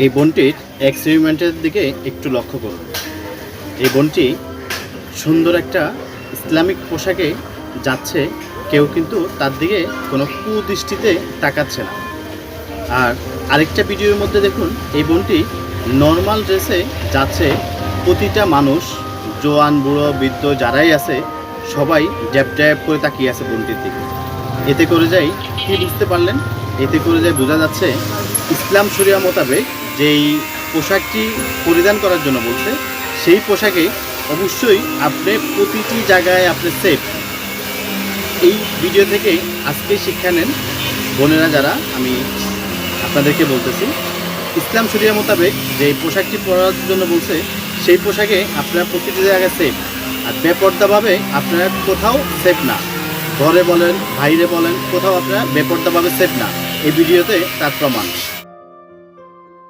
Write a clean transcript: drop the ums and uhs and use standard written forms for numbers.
এই বোনটির এক্সপেরিমেন্টের দিকে একটু লক্ষ্য করুন। এই বোনটি সুন্দর একটা ইসলামিক পোশাকে যাচ্ছে, কেউ কিন্তু তার দিকে কোনো কুদৃষ্টিতে তাকাচ্ছে না। আর আরেকটা ভিডিওর মধ্যে দেখুন, এই বোনটি নর্মাল ড্রেসে যাচ্ছে। প্রতিটা মানুষ, জোয়ান বুড়ো বৃদ্ধ যারাই আছে, সবাই ড্যাব ড্যাব করে তাকিয়ে আছে বোনটির দিকে। এতে করে যাই কি বুঝতে পারলেন? এতে করে যাই বোঝা যাচ্ছে ইসলাম শরিয়া মোতাবেক যেই পোশাকটি পরিধান করার জন্য বলছে, সেই পোশাকে অবশ্যই আপনি প্রতিটি জায়গায় আপনি সেফ। এই ভিডিও থেকে আজকে শিক্ষা নেন বোনেরা যারা, আমি আপনাদেরকে বলতেছি, ইসলাম শরিয়া মোতাবেক যে পোশাকটি পরার জন্য বলছে, সেই পোশাকে আপনারা প্রতিটি জায়গায় সেফ। আর বেপর্দাভাবে আপনারা কোথাও সেফ না, ঘরে বলেন বাইরে বলেন, কোথাও আপনারা বেপর্দাভাবে সেফ না। এই ভিডিওতে তার প্রমাণ।